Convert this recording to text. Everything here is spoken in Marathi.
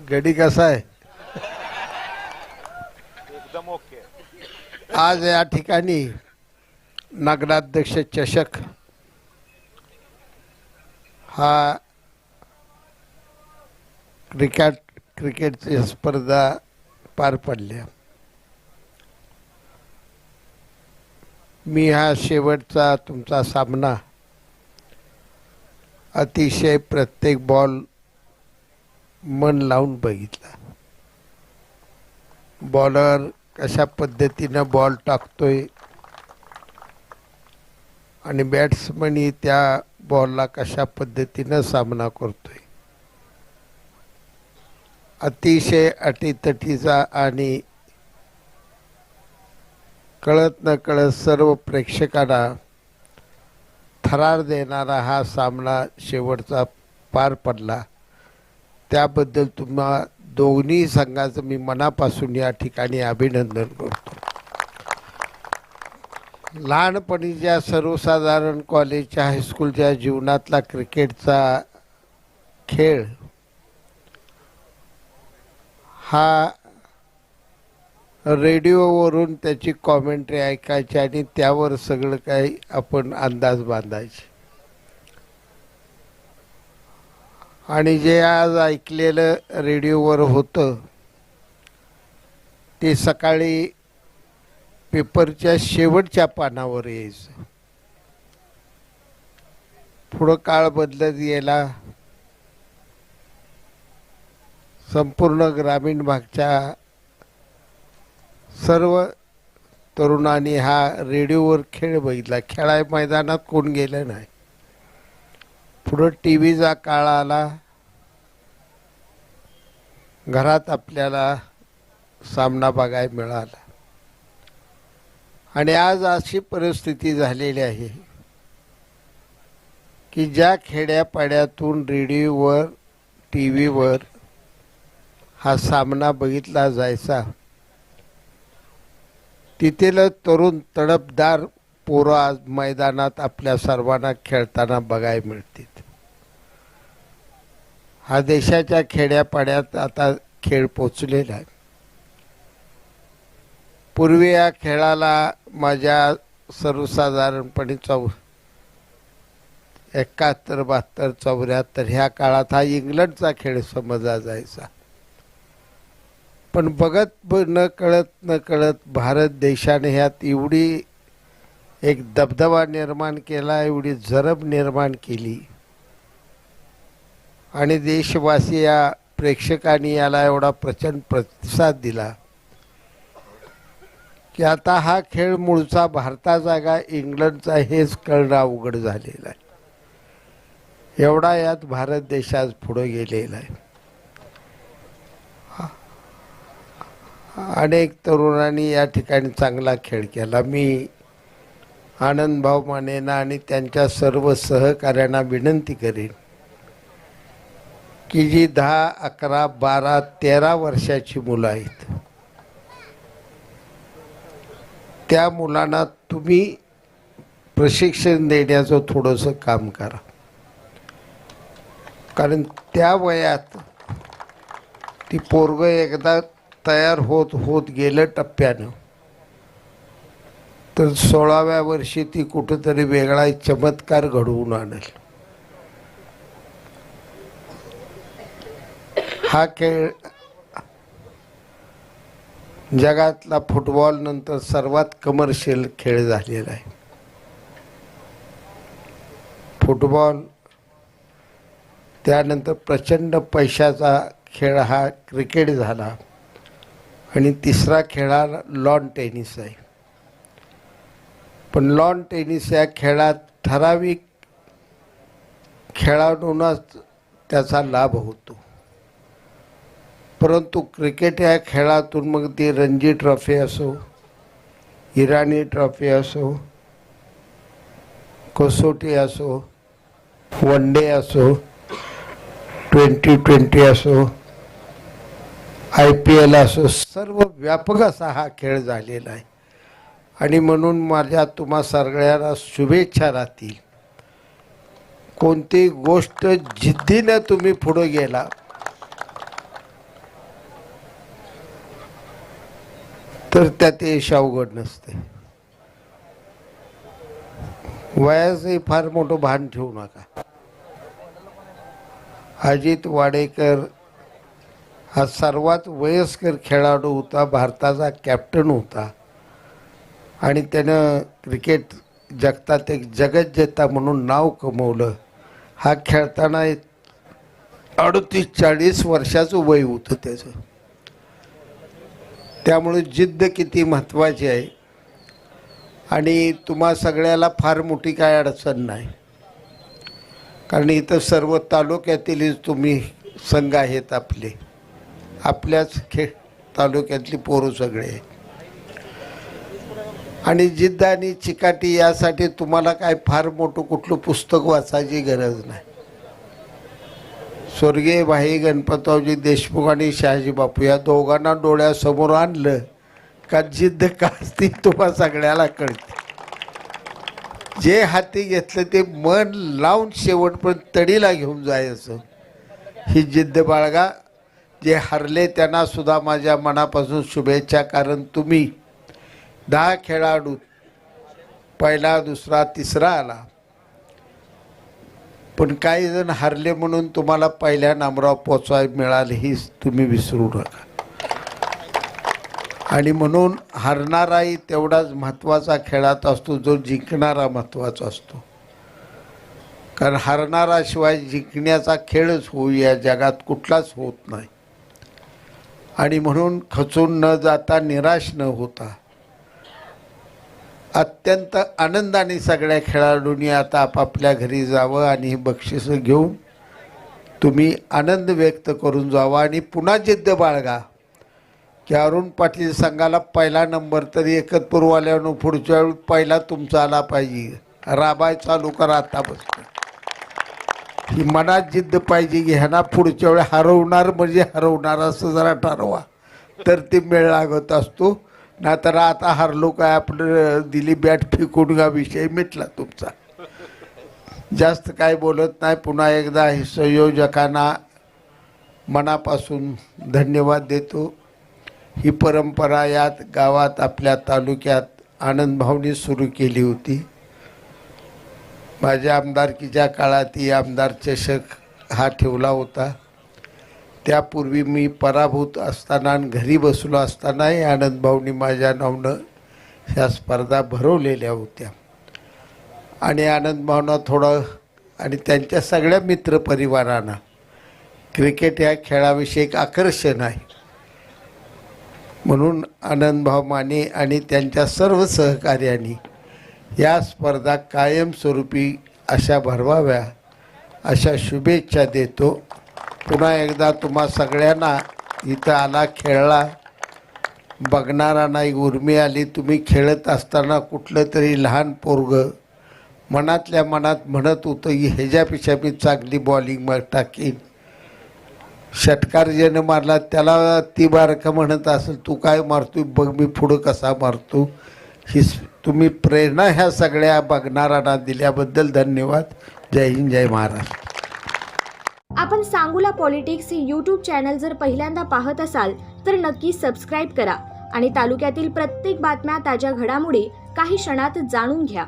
गडी कसा आहे? एकदम ओके. आज या ठिकाणी नगराध्यक्ष चषक हा क्रिकेटची स्पर्धा पार पडल्या. मी हा शेवटचा तुमचा सामना अतिशय प्रत्येक बॉल मन लावून बघितला. बॉलर कशा पद्धतीनं बॉल टाकतोय आणि बॅट्समन त्या बॉलला कशा पद्धतीनं सामना करतोय. अतिशय अटीतटीचा आणि कळत न कळत सर्व प्रेक्षकांना थरार देणारा हा सामना शेवटचा पार पडला. त्याबद्दल तुम्हा दोन्ही संघाचं मी मनापासून या ठिकाणी अभिनंदन करतो. लहानपणीच्या सर्वसाधारण कॉलेजच्या हायस्कूलच्या जीवनातला क्रिकेटचा खेळ हा रेडिओवरून त्याची कॉमेंट्री ऐकायची आणि त्यावर सगळं काही आपण अंदाज बांधायचे. आणि जे आज ऐकलेलं रेडिओवर होतं ते सकाळी पेपरच्या शेवटच्या पानावर यायचं. पुढं काळ बदलत गेला. संपूर्ण ग्रामीण भागच्या सर्व तरुणांनी हा रेडिओवर खेळ बघितला. खेळाय मैदानात कोण गेलं नाही. पुढं टीव्हीचा काळ आला. घरात आपल्याला सामना बघायला मिळाला. आणि आज अशी परिस्थिती झालेली आहे की ज्या खेड्यापाड्यातून रेडिओवर टीव्हीवर हा सामना बघितला जायचा तिथेल तरुण तडफदार पोरं आज मैदानात आपल्या सर्वांना खेळताना बघायला मिळतील. हा देशाच्या खेड्यापाड्यात आता खेळ पोचलेला आहे. पूर्वी या खेळाला माझ्या सर्वसाधारणपणे 71, 72, 74 ह्या काळात हा इंग्लंडचा खेळ समजला जायचा. पण बघत न कळत भारत देशाने ह्यात एवढी एक दबदबा निर्माण केला, एवढी जरब निर्माण केली आणि देशवासी या प्रेक्षकांनी याला एवढा प्रचंड प्रतिसाद दिला की आता हा खेळ मूळचा भारताचा का इंग्लंडचा हेच कळणं अवघड झालेलं आहे. एवढा यात भारत देशात पुढे गेलेला आहे. अनेक तरुणांनी या ठिकाणी चांगला खेळ केला. मी आनंदभाऊ मानेंना आणि त्यांच्या सर्व सहकाऱ्यांना विनंती करेन की जी 10, 11, 12, 13 वर्षाची मुलं आहेत त्या मुलांना तुम्ही प्रशिक्षण देण्याचं थोडंसं काम करा. कारण त्या वयात ती पोरगं एकदा तयार होत गेलं टप्प्यानं तर 16व्या वर्षी ती कुठंतरी वेगळा चमत्कार घडवून आणेल. हा खेळ जगातला फुटबॉल नंतर सर्वात कमर्शियल खेळ झालेला आहे. फुटबॉल त्यानंतर प्रचंड पैशाचा खेळ हा क्रिकेट झाला आणि तिसरा खेळ हा लॉन टेनिस आहे. पण लॉन टेनिस या खेळात ठराविक खेळाडूंनाच त्याचा लाभ होतो. परंतु क्रिकेट या खेळातून मग ती रणजी ट्रॉफी असो, इराणी ट्रॉफी असो, कसोटी असो, वन डे असो, 2020 असो, IPL असो, सर्व व्यापक असा हा खेळ झालेला आहे. आणि म्हणून माझ्या तुम्हा सगळ्यांना शुभेच्छा राहतील. कोणती गोष्ट जिद्दीनं तुम्ही पुढे गेला तर त्यात यश अवघड नसते. वयाचंही फार मोठं भान ठेवू नका. अजित वाडेकर हा सर्वात वयस्कर खेळाडू होता, भारताचा कॅप्टन होता आणि त्यानं क्रिकेट जगतात एक जगज्जेता म्हणून नाव कमवलं. हा खेळताना 38-40 वर्षाचं वय होतं त्याचं. त्यामुळे जिद्द किती महत्त्वाची आहे. आणि तुम्हा सगळ्याला फार मोठी काय अडचण नाही, कारण इथं सर्व तालुक्यातीलच तुम्ही संघ आहेत. आपल्याच तालुक्यातली पोरं सगळे आहेत. आणि जिद्द आणि चिकाटी यासाठी तुम्हाला काय फार मोठं कुठलं पुस्तक वाचायची गरज नाही. स्वर्गीय भाई गणपतरावजी देशमुख आणि शहाजी बापू या दोघांना डोळ्यासमोर आणलं का जिद्द का असती तुम्हा सगळ्याला कळते. जे हाती घेतलं ते मन लावून शेवटपर्यंत तडीला घेऊन जायचं ही जिद्द बाळगा. जे हरले त्यांना सुद्धा माझ्या मनापासून शुभेच्छा, कारण तुम्ही 10 खेळाडू पहिला, दुसरा, तिसरा आला, पण काही जण हरले म्हणून तुम्हाला पहिल्या नंबरावर पोचवायला मिळाले ही तुम्ही विसरू नका. आणि म्हणून हरणाराही तेवढाच महत्त्वाचा खेळात असतो जो जिंकणारा महत्त्वाचा असतो. कारण हरणाराशिवाय जिंकण्याचा खेळच होऊ या जगात कुठलाच होत नाही. आणि म्हणून खचून न जाता, निराश न होता, अत्यंत आनंदाने सगळ्या खेळाडूंनी आता आपापल्या घरी जावं आणि ही बक्षिसं घेऊन तुम्ही आनंद व्यक्त करून जावा. आणि पुन्हा जिद्द बाळगा की अरुण पाटील संघाला पहिला नंबर तरी एकतपूरवाल्यानं पुढच्या वेळी पहिला तुमचा आला पाहिजे. राबाय चालू करा आतापासून. ही मनात जिद्द पाहिजे की ह्यांना पुढच्या वेळी हरवणार म्हणजे हरवणार असं जरा ठरवा, तर ते मेळ लागत असतो. नाहीतर आता हरलो काय आपलं दिली बॅट फेकून का विषय मिटला तुमचा. जास्त काय बोलत नाही. पुन्हा एकदा हे संयोजकांना मनापासून धन्यवाद देतो. ही परंपरा यात गावात आपल्या तालुक्यात आनंदभावनी सुरू केली होती. माझ्या आमदारकीच्या काळात ही आमदार चषक हा ठेवला होता. त्यापूर्वी मी पराभूत असताना आणि घरी बसलो असतानाही आनंदभाऊंनी माझ्या नावानं ह्या स्पर्धा भरवलेल्या होत्या. आणि आनंदभावना थोडं आणि त्यांच्या सगळ्या मित्रपरिवारांना क्रिकेट या खेळाविषयी एक आकर्षण आहे. म्हणून आनंदभाऊ माने आणि त्यांच्या सर्व सहकार्यांनी या स्पर्धा कायमस्वरूपी अशा भरवाव्या अशा शुभेच्छा देतो. पुन्हा एकदा तुम्हा सगळ्यांना इथं आला, खेळला, बघणारा नाही उर्मी आली. तुम्ही खेळत असताना कुठलं तरी लहान पोरगं मनातल्या मनात म्हणत होतं की ह्याच्यापेक्षा मी चांगली बॉलिंग मग टाकीन. षटकार ज्यानं मारला त्याला ती बारकं म्हणत असेल तू काय मारतोय बघ मी पुढं कसा मारतो. ही तुम्ही प्रेरणा ह्या सगळ्या बघणाऱ्यांना दिल्याबद्दल धन्यवाद. जय हिंद, जय महाराष्ट्र. आपण सांगोला पॉलिटिक्स हे यूट्यूब चॅनल जर पहिल्यांदा पाहत असाल तर नक्की सबस्क्राईब करा आणि तालुक्यातील प्रत्येक बातम्या, ताज्या घडामोडी काही क्षणात जाणून घ्या.